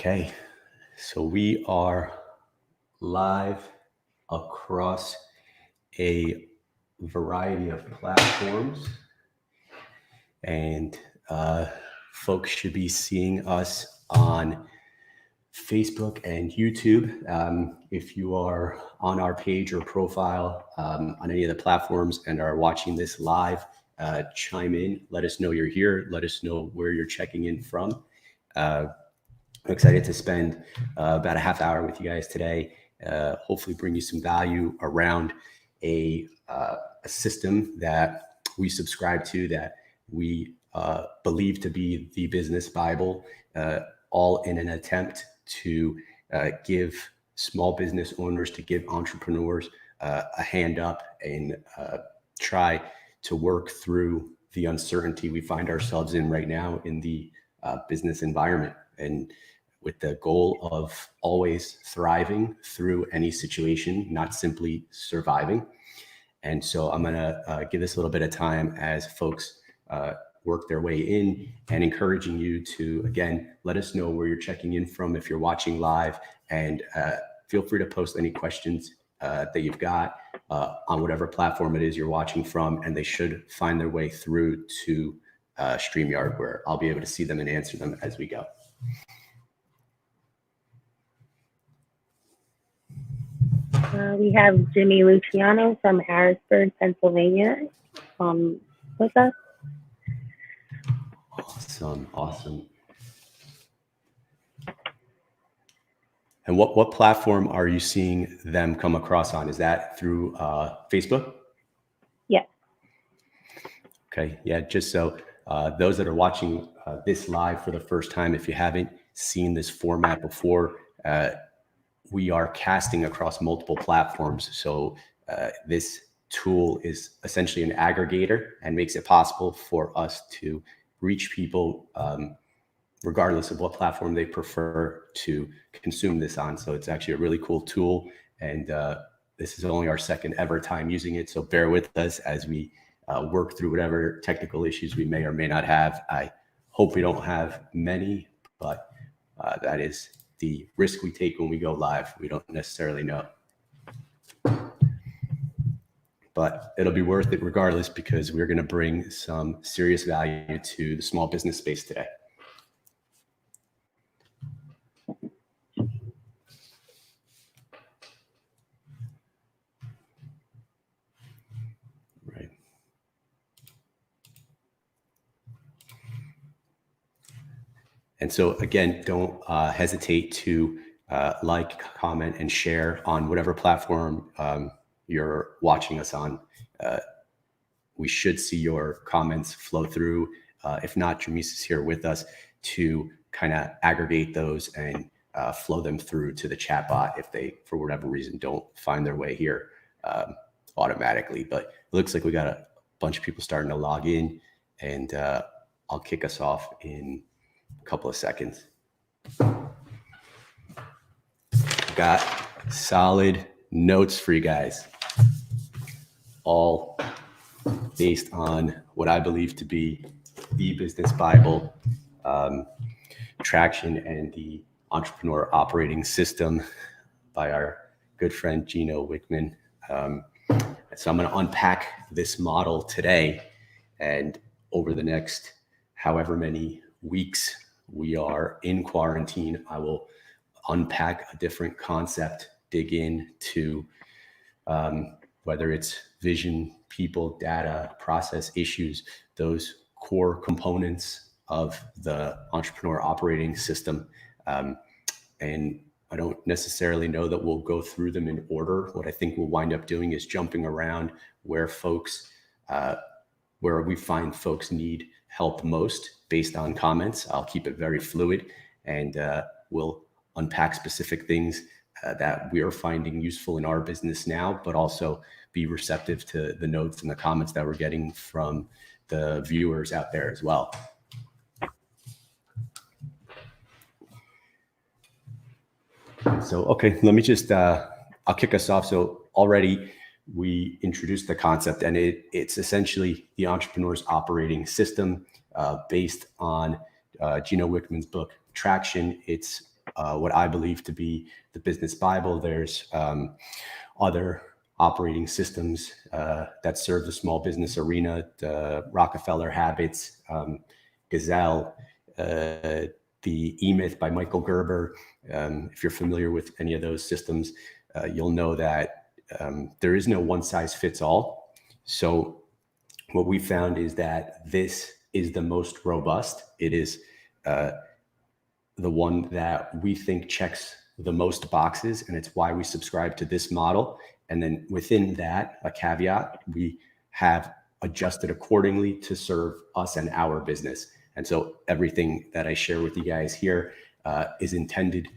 Okay, so we are live across a variety of platforms, and folks should be seeing us on Facebook and YouTube. If you are on our page or profile on any of the platforms and are watching this live, chime in, let us know you're here, let us know where you're checking in from. I'm excited to spend about a half hour with you guys today. Hopefully bring you some value around a system that we subscribe to, that we believe to be the business Bible, all in an attempt to give small business owners, to give entrepreneurs a hand up and try to work through the uncertainty we find ourselves in right now in the business environment, and with the goal of always thriving through any situation, not simply surviving. And so I'm going to give this a little bit of time as folks work their way in, and encouraging you to, again, let us know where you're checking in from if you're watching live, and feel free to post any questions that you've got on whatever platform it is you're watching from, and they should find their way through to StreamYard, where I'll be able to see them and answer them as we go. We have Jimmy Luciano from Harrisburg, Pennsylvania, with us. Awesome. And what platform are you seeing them come across on? Is that through Facebook? Yes. Okay, yeah, just so those that are watching this live for the first time, if you haven't seen this format before, we are casting across multiple platforms. So this tool is essentially an aggregator and makes it possible for us to reach people regardless of what platform they prefer to consume this on. So it's actually a really cool tool, and this is only our second ever time using it. So bear with us as we work through whatever technical issues we may or may not have. I hope we don't have many, but that is the risk we take when we go live. We don't necessarily know, but it'll be worth it regardless, because we're going to bring some serious value to the small business space today. Right. And so again, don't hesitate to like, comment, and share on whatever platform you're watching us on. We should see your comments flow through. If not, Jamise is here with us to kind of aggregate those and flow them through to the chat bot if they, for whatever reason, don't find their way here automatically. But it looks like we got a bunch of people starting to log in, and I'll kick us off in a couple of seconds. Got solid notes for you guys, all based on what I believe to be the business Bible, Traction and the Entrepreneur Operating System by our good friend Gino Wickman. So I'm going to unpack this model today, and over the next however many weeks we are in quarantine, I will unpack a different concept, dig into whether it's vision, people, data, process, issues, those core components of the entrepreneur operating system. And I don't necessarily know that we'll go through them in order. What I think we'll wind up doing is jumping around where we find folks need help most based on comments. I'll keep it very fluid, and we'll unpack specific things that we are finding useful in our business now, but also be receptive to the notes and the comments that we're getting from the viewers out there as well. So, okay, let me just, I'll kick us off. So already we introduced the concept, and it's essentially the entrepreneur's operating system based on Gino Wickman's book, Traction. It's what I believe to be the business Bible. There's other operating systems that serve the small business arena, the Rockefeller Habits, Gazelle, the E-Myth by Michael Gerber. If you're familiar with any of those systems, you'll know that there is no one size fits all. So what we found is that this is the most robust. It is the one that we think checks the most boxes, and it's why we subscribe to this model. And then within that, a caveat, we have adjusted accordingly to serve us and our business. And so everything that I share with you guys here is intended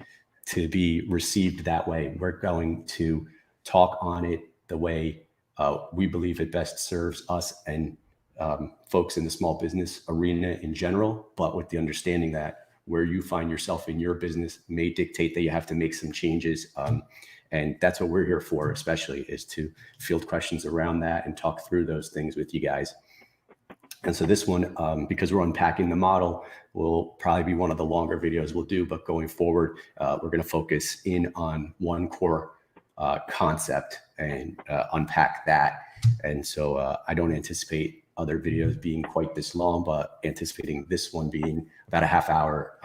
to be received that way. We're going to talk on it the way we believe it best serves us and folks in the small business arena in general, but with the understanding that where you find yourself in your business may dictate that you have to make some changes. And that's what we're here for, especially, is to field questions around that and talk through those things with you guys. And so this one, because we're unpacking the model, will probably be one of the longer videos we'll do, but going forward, we're going to focus in on one core concept and unpack that. And so I don't anticipate other videos being quite this long, but anticipating this one being about a half hour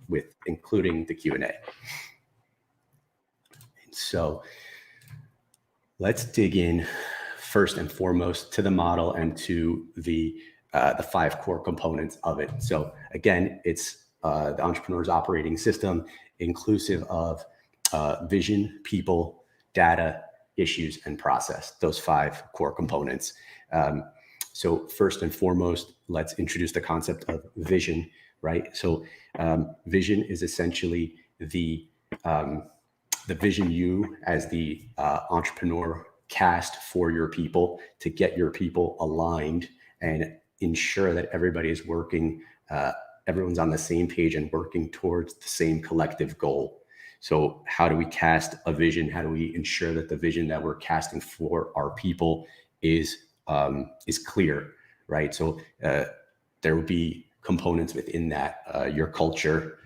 with including the Q&A. So let's dig in first and foremost to the model and to the 5 core components of it. So again, it's the entrepreneur's operating system, inclusive of vision, people, data, issues, and process, those 5 core components. So first and foremost, let's introduce the concept of vision, right? So vision is essentially the vision you as the entrepreneur cast for your people to get your people aligned and ensure that everybody is working, everyone's on the same page and working towards the same collective goal. So how do we cast a vision? How do we ensure that the vision that we're casting for our people is clear, right? So there will be components within that, your culture,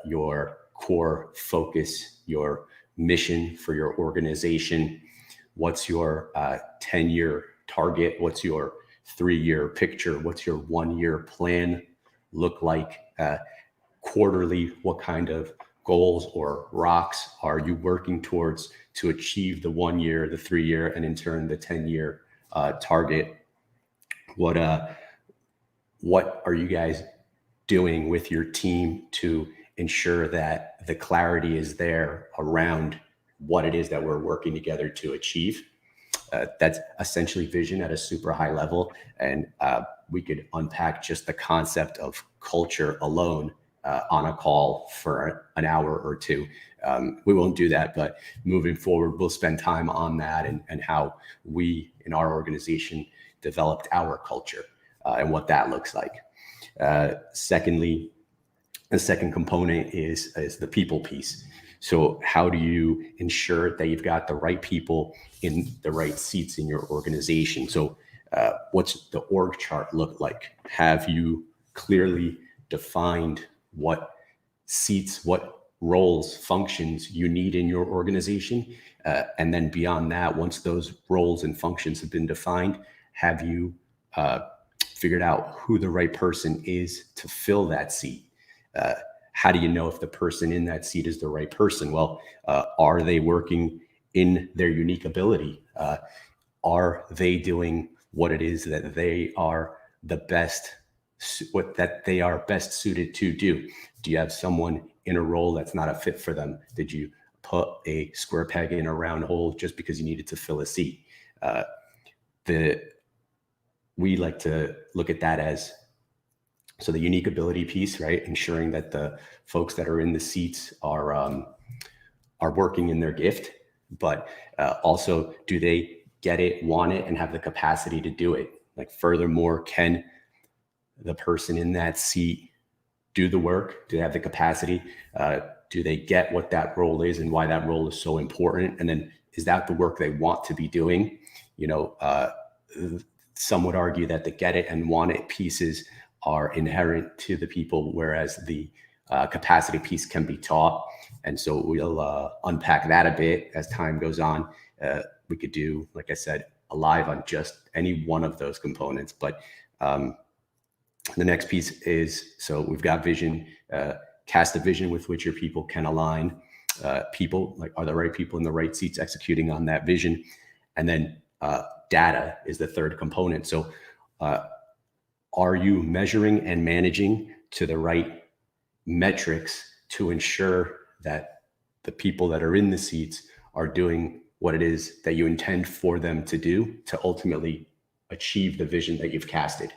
your core focus, your mission for your organization, what's your 10-year target, what's your 3-year picture, what's your 1-year plan look like, quarterly, what kind of goals or rocks are you working towards to achieve the 1-year, the 3-year, and in turn the 10-year target. What are you guys doing with your team to ensure that the clarity is there around what it is that we're working together to achieve? That's essentially vision at a super high level. And we could unpack just the concept of culture alone on a call for an hour or two. We won't do that, but moving forward, we'll spend time on that and how we in our organization developed our culture and what that looks like. Secondly, the second component is the people piece. So how do you ensure that you've got the right people in the right seats in your organization? So what's the org chart look like? Have you clearly defined what seats, what roles, functions you need in your organization? And then beyond that, once those roles and functions have been defined, have you figured out who the right person is to fill that seat? How do you know if the person in that seat is the right person? Well, are they working in their unique ability? Are they doing what it is that they are the best, that they are best suited to do? Do you have someone in a role that's not a fit for them? Did you put a square peg in a round hole just because you needed to fill a seat? We like to look at that as, so the unique ability piece, right? Ensuring that the folks that are in the seats are working in their gift, but also do they get it, want it, and have the capacity to do it? Like, furthermore, can the person in that seat do the work? Do they have the capacity? Do they get what that role is and why that role is so important? And then is that the work they want to be doing? You know, some would argue that the get it and want it pieces are inherent to the people, whereas the capacity piece can be taught. And so we'll unpack that a bit as time goes on. We could do, like I said, a live on just any one of those components. But the next piece is, so we've got vision, cast a vision with which your people can align. People, like, are the right people in the right seats executing on that vision? And then data is the third component. So are you measuring and managing to the right metrics to ensure that the people that are in the seats are doing what it is that you intend for them to do to ultimately achieve the vision that you've casted?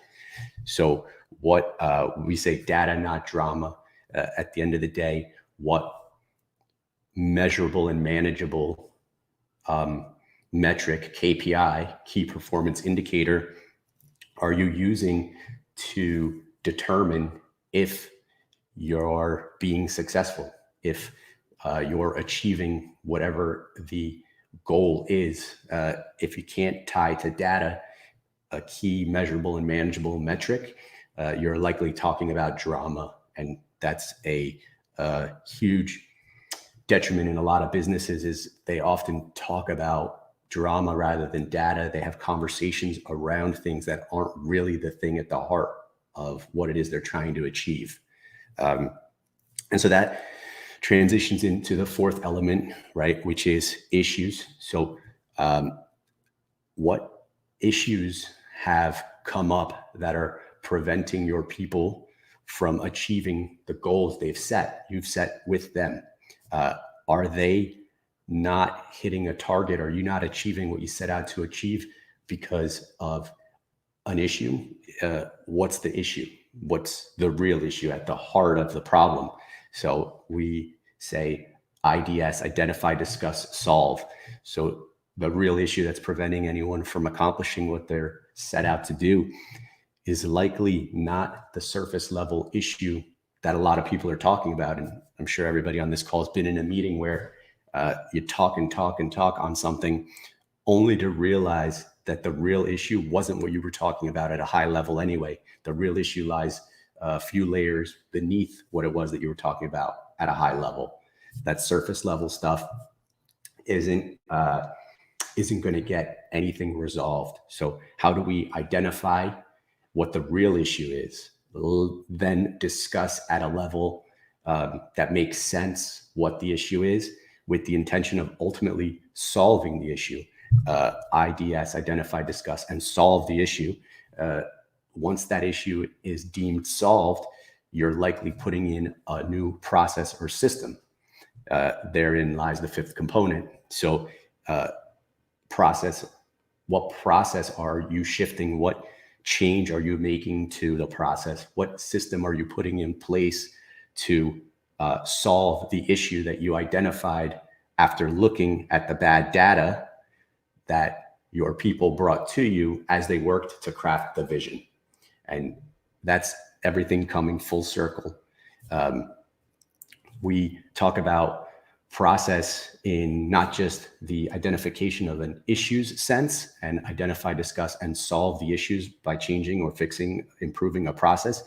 So what we say, data, not drama. At the end of the day, what measurable and manageable metric, KPI, key performance indicator, are you using to determine if you're being successful, if you're achieving whatever the goal is? If you can't tie to data a key measurable and manageable metric, you're likely talking about drama. And that's a huge detriment in a lot of businesses, is they often talk about drama rather than data. They have conversations around things that aren't really the thing at the heart of what it is they're trying to achieve. And so that transitions into the fourth element, right, which is issues. So what issues have come up that are preventing your people from achieving the goals you've set with them? Are they not hitting a target? Are you not achieving what you set out to achieve because of an issue? What's the issue? What's the real issue at the heart of the problem? So we say IDS, identify, discuss, solve. So the real issue that's preventing anyone from accomplishing what they're set out to do is likely not the surface level issue that a lot of people are talking about. And I'm sure everybody on this call has been in a meeting where you talk and talk and talk on something only to realize that the real issue wasn't what you were talking about at a high level anyway. The real issue lies a few layers beneath what it was that you were talking about at a high level. That surface level stuff isn't going to get anything resolved. So how do we identify what the real issue is, then discuss at a level that makes sense what the issue is, with the intention of ultimately solving the issue? IDS, identify, discuss, and solve the issue. Once that issue is deemed solved, you're likely putting in a new process or system. Therein lies the fifth component. So process, what process are you shifting? What change are you making to the process? What system are you putting in place to solve the issue that you identified after looking at the bad data that your people brought to you as they worked to craft the vision? And that's everything coming full circle. We talk about process in not just the identification of an issues sense, and identify, discuss, and solve the issues by changing or fixing, improving a process,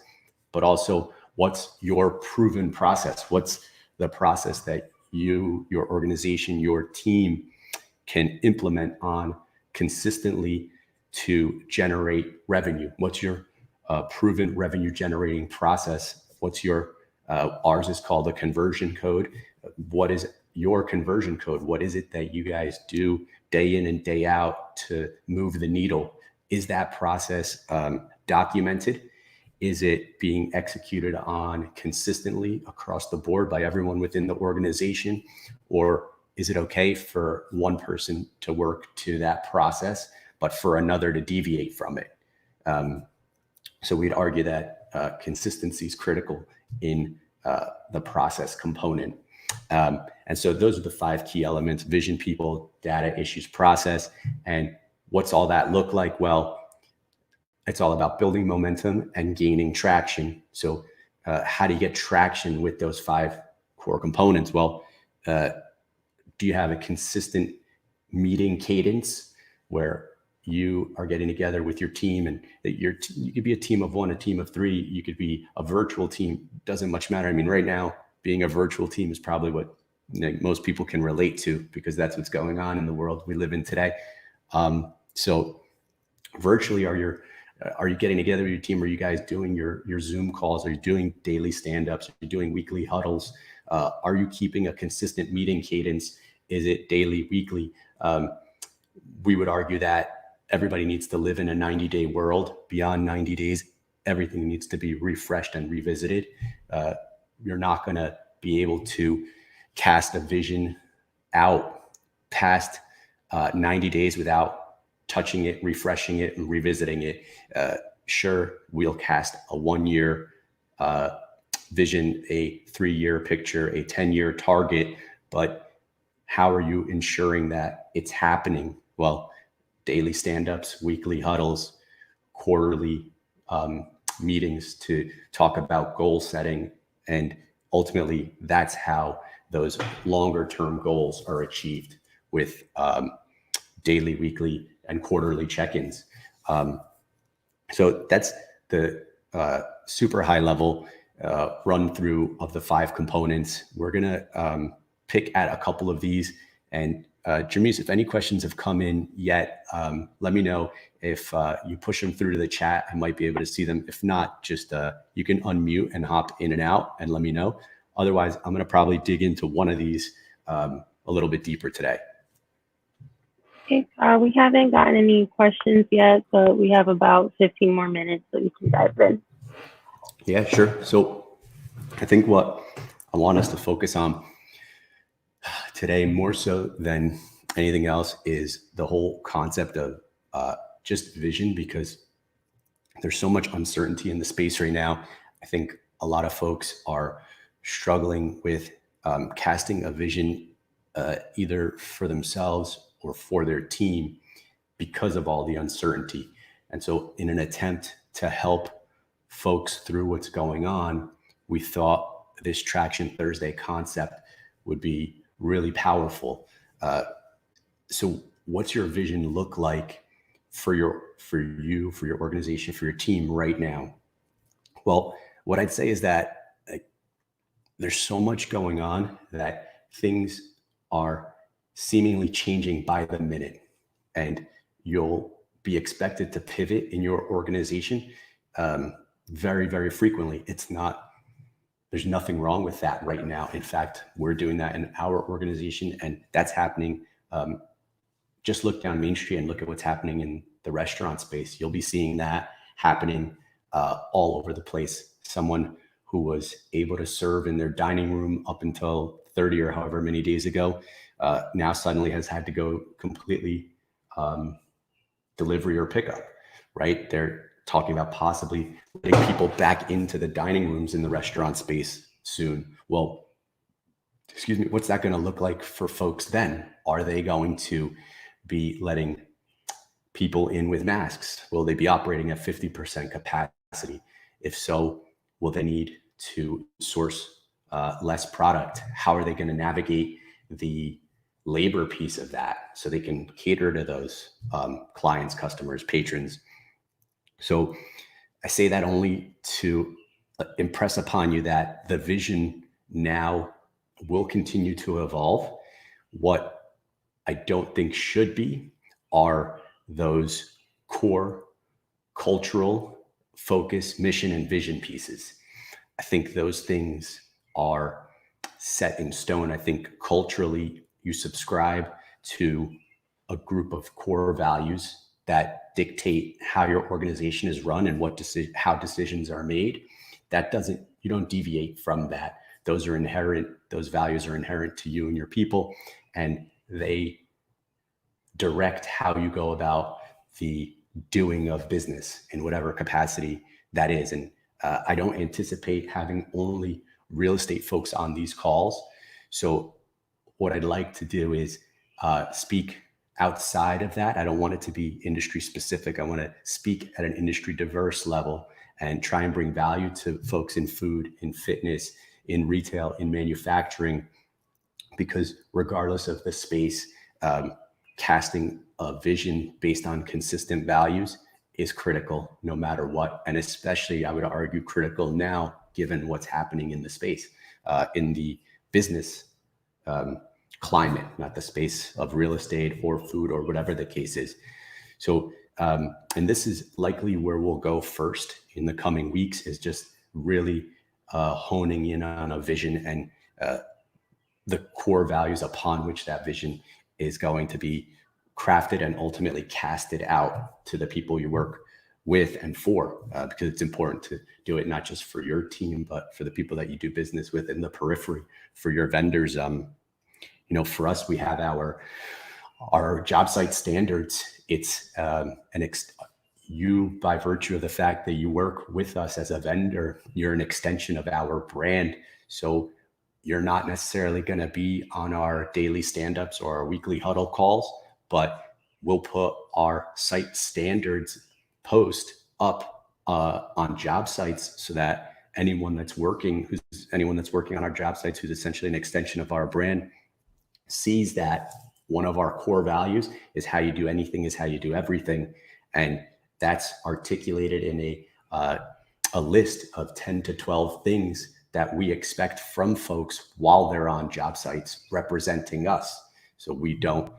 but also what's your proven process? What's the process that you, your organization, your team can implement on consistently to generate revenue? What's your proven revenue generating process? What's your, ours is called a conversion code. What is your conversion code? What is it that you guys do day in and day out to move the needle? Is that process documented? Is it being executed on consistently across the board by everyone within the organization? Or is it okay for one person to work to that process, but for another to deviate from it? So we'd argue that consistency is critical in the process component. And so those are the 5 key elements: vision, people, data, issues, process. And what's all that look like? Well, it's all about building momentum and gaining traction. So how do you get traction with those 5 core components? Well, do you have a consistent meeting cadence where you are getting together with your team, and that you could be a team of one, a team of three, you could be a virtual team, doesn't much matter. I mean, right now, being a virtual team is probably what most people can relate to, because that's what's going on in the world we live in today. So virtually, are you getting together with your team? Are you guys doing your Zoom calls? Are you doing daily stand-ups? Are you doing weekly huddles? Are you keeping a consistent meeting cadence? Is it daily, weekly? We would argue that everybody needs to live in a 90-day world. Beyond 90 days, everything needs to be refreshed and revisited. You're not going to be able to cast a vision out past 90 days without touching it, refreshing it, and revisiting it. Sure, we'll cast a 1-year vision, a 3-year picture, a 10-year target, but how are you ensuring that it's happening? Well, daily stand-ups, weekly huddles, quarterly meetings to talk about goal setting. And ultimately, that's how those longer term goals are achieved, with daily, weekly, and quarterly check-ins. So that's the super high level run through of the 5 components. We're gonna pick at a couple of these, and James, if any questions have come in yet, let me know. If you push them through to the chat, I might be able to see them. If not, just you can unmute and hop in and out and let me know. Otherwise, I'm going to probably dig into one of these a little bit deeper today. Okay, we haven't gotten any questions yet, but we have about 15 more minutes so we can dive in. Yeah, sure. So I think what I want us to focus on today, more so than anything else, is the whole concept of just vision, because there's so much uncertainty in the space right now. I think a lot of folks are struggling with casting a vision either for themselves or for their team because of all the uncertainty. And so in an attempt to help folks through what's going on, we thought this Traction Thursday concept would be really powerful. So what's your vision look like for you, for your organization, for your team right now? Well, what I'd say is that there's so much going on that things are seemingly changing by the minute, and you'll be expected to pivot in your organization very, very frequently. There's nothing wrong with that right now. In fact, we're doing that in our organization, and that's happening. Just look down Main Street and look at what's happening in the restaurant space. You'll be seeing that happening all over the place. Someone who was able to serve in their dining room up until 30 or however many days ago, now suddenly has had to go completely delivery or pickup, right? They're talking about possibly letting people back into the dining rooms in the restaurant space soon. Well, excuse me, what's that going to look like for folks then? Are they going to be letting people in with masks? Will they be operating at 50% capacity? If so, will they need to source less product? How are they going to navigate the labor piece of that so they can cater to those clients, customers, patrons? So I say that only to impress upon you that the vision now will continue to evolve. What I don't think should be are those core cultural focus, mission, and vision pieces. I think those things are set in stone. I think culturally you subscribe to a group of core values that dictate how your organization is run and how decisions are made. You don't deviate from that. Those values are inherent to you and your people, and they direct how you go about the doing of business in whatever capacity that is. And I don't anticipate having only real estate folks on these calls. So what I'd like to do is speak outside of that. I don't want it to be industry specific. I want to speak at an industry diverse level and try and bring value to folks in food, in fitness, in retail, in manufacturing, because regardless of the space, casting a vision based on consistent values is critical no matter what. And especially, I would argue, critical now, given what's happening in the space, in the business climate, not the space of real estate or food or whatever the case is. So, and this is likely where we'll go first in the coming weeks, is just really honing in on a vision and the core values upon which that vision is going to be crafted and ultimately casted out to the people you work with and for, because it's important to do it not just for your team, but for the people that you do business with in the periphery, for your vendors. For us, we have our job site standards. It's you, by virtue of the fact that you work with us as a vendor, you're an extension of our brand. So you're not necessarily going to be on our daily stand-ups or our weekly huddle calls, but we'll put our site standards post up on job sites so that anyone that's working on our job sites, who's essentially an extension of our brand, sees that one of our core values is how you do anything is how you do everything. And that's articulated in a list of 10 to 12 things that we expect from folks while they're on job sites representing us. So we don't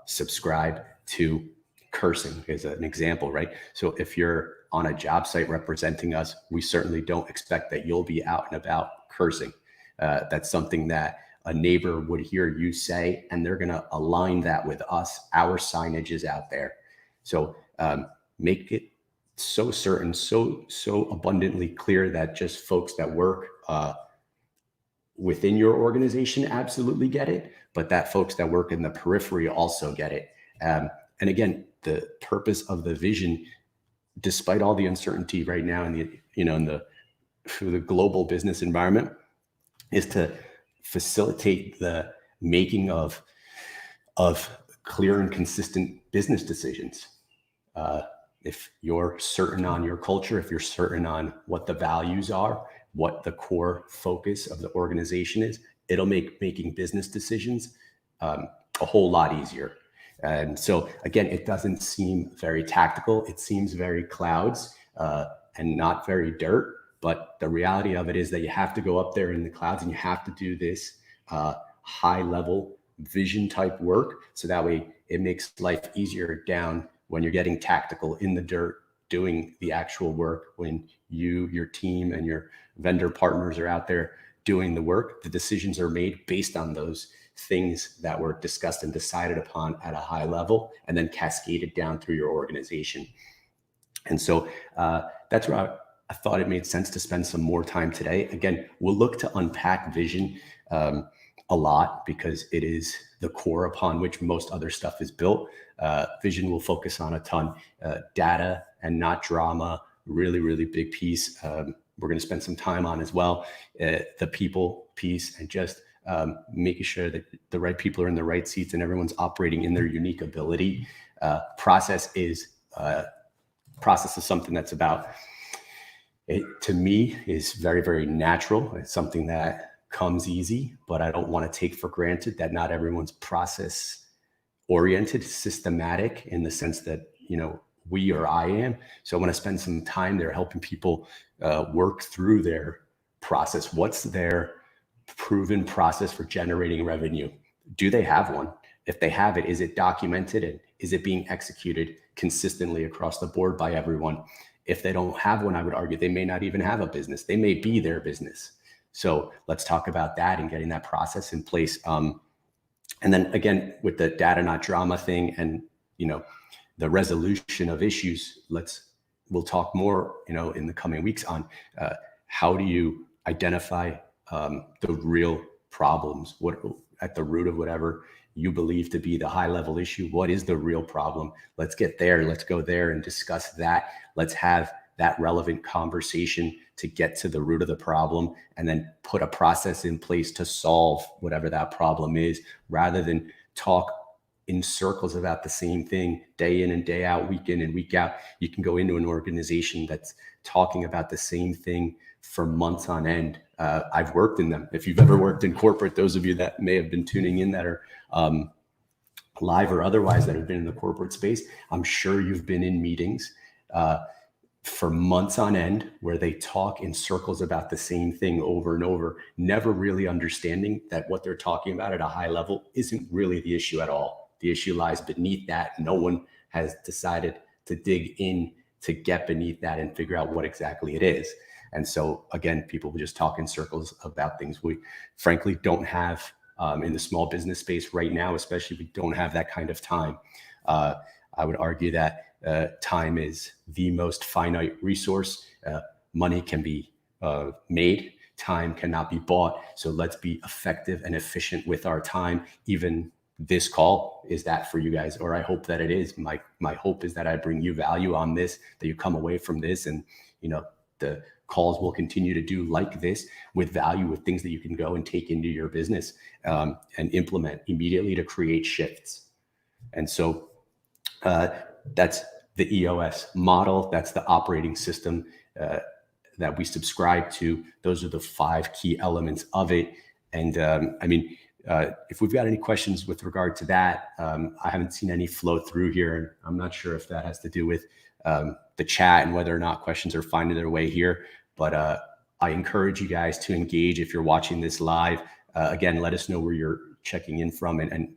subscribe to cursing, as an example, right? So if you're on a job site representing us, we certainly don't expect that you'll be out and about cursing. That's something that a neighbor would hear you say, and they're going to align that with us. Our signage is out there. So make it so certain, so abundantly clear that just folks that work within your organization absolutely get it, but that folks that work in the periphery also get it. And again, the purpose of the vision, despite all the uncertainty right now in the global business environment, is to facilitate the making of clear and consistent business decisions. If you're certain on your culture, if you're certain on what the values are, what the core focus of the organization is, it'll make making business decisions a whole lot easier. And so again, it doesn't seem very tactical. It seems very clouds and not very dirt. But the reality of it is that you have to go up there in the clouds and you have to do this high level vision type work. So that way it makes life easier down when you're getting tactical in the dirt, doing the actual work. When you, your team, and your vendor partners are out there doing the work, the decisions are made based on those things that were discussed and decided upon at a high level and then cascaded down through your organization. And so that's where I thought it made sense to spend some more time today. Again, we'll look to unpack vision a lot because it is the core upon which most other stuff is built. Vision will focus on a ton. Data and not drama, really, really big piece. We're going to spend some time on as well. The people piece, and just making sure that the right people are in the right seats and everyone's operating in their unique ability. Process is something that's about, it to me is very, very natural. It's something that comes easy, but I don't want to take for granted that not everyone's process oriented, systematic in the sense that, we or I am. So I want to spend some time there helping people work through their process. What's their proven process for generating revenue? Do they have one? If they have it, is it documented, and is it being executed consistently across the board by everyone? If they don't have one, I would argue they may not even have a business. They may be their business. So let's talk about that and getting that process in place. And then again, with the data, not drama thing, and, the resolution of issues, we'll talk more, in the coming weeks on how do you identify the real problems, what at the root of whatever you believe to be the high level issue. What is the real problem? Let's get there. Let's go there and discuss that. Let's have that relevant conversation to get to the root of the problem, and then put a process in place to solve whatever that problem is, rather than talk in circles about the same thing day in and day out, week in and week out. You can go into an organization that's talking about the same thing for months on end. I've worked in them. If you've ever worked in corporate, those of you that may have been tuning in that are live or otherwise, that have been in the corporate space, I'm sure you've been in meetings for months on end where they talk in circles about the same thing over and over, never really understanding that what they're talking about at a high level isn't really the issue at all. The issue lies beneath that. No one has decided to dig in to get beneath that and figure out what exactly it is. And so again, people will just talk in circles about things we frankly don't have in the small business space right now. Especially, we don't have that kind of time. I would argue that time is the most finite resource. Money can be made, time cannot be bought. So let's be effective and efficient with our time. Even this call is that for you guys, or I hope that it is. My hope is that I bring you value on this, that you come away from this, and the calls will continue to do like this with value, with things that you can go and take into your business and implement immediately to create shifts. And so that's the EOS model. That's the operating system that we subscribe to. Those are the 5 key elements of it. And if we've got any questions with regard to that, I haven't seen any flow through here. I'm not sure if that has to do with the chat and whether or not questions are finding their way here. But I encourage you guys to engage if you're watching this live. Again, let us know where you're checking in from, and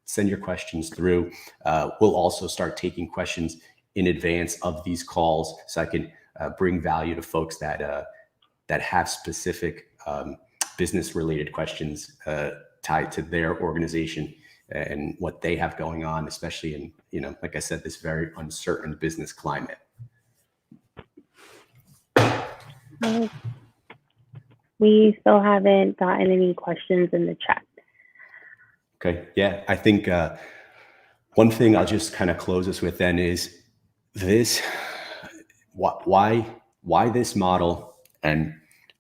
send your questions through. We'll also start taking questions in advance of these calls, so I can bring value to folks that have specific business-related questions tied to their organization and what they have going on, especially in, like I said, this very uncertain business climate. We still haven't gotten any questions in the chat. Okay. Yeah. I think one thing I'll just kind of close us with then is this, why this model, and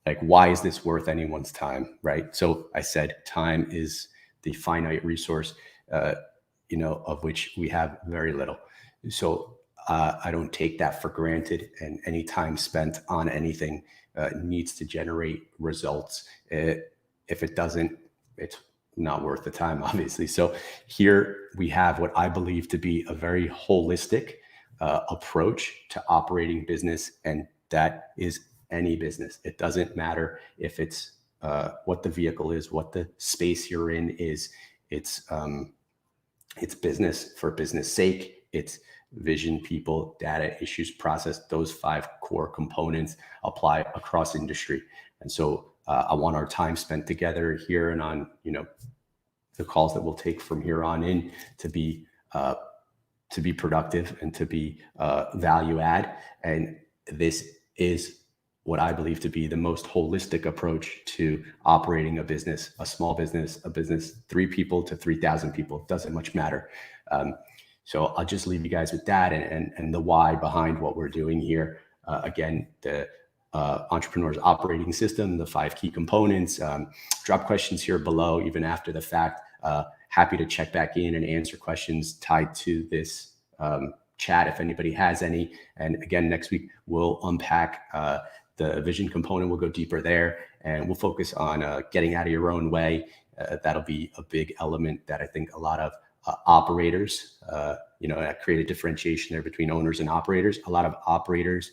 like, why is this worth anyone's time, right? So I said time is the finite resource, of which we have very little. So I don't take that for granted, and any time spent on anything needs to generate results. If it doesn't, it's not worth the time, obviously. So here we have what I believe to be a very holistic approach to operating business, and that is any business. It doesn't matter if it's what the vehicle is, what the space you're in is. It's business for business sake. It's vision, people, data, issues, process. Those 5 core components apply across industry. And so I want our time spent together here and on, the calls that we'll take from here on in to be productive and to be value add. And this is what I believe to be the most holistic approach to operating a business, a small business, a business, 3 people to 3,000 people. Doesn't much matter. So I'll just leave you guys with that and the why behind what we're doing here. Again, the entrepreneur's operating system, the 5 key components. Drop questions here below, even after the fact. Happy to check back in and answer questions tied to this chat if anybody has any. And again, next week we'll unpack the vision component. We'll go deeper there, and we'll focus on getting out of your own way. That'll be a big element that I think a lot of operators, create a differentiation there between owners and operators. A lot of operators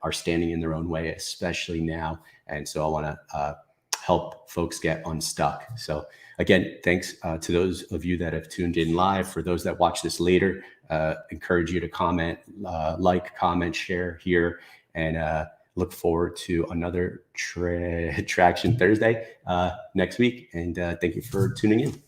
are standing in their own way, especially now. And so I want to help folks get unstuck. So again, thanks to those of you that have tuned in live. For those that watch this later, encourage you to comment, comment, share here, and look forward to another Traction Thursday next week. And thank you for tuning in.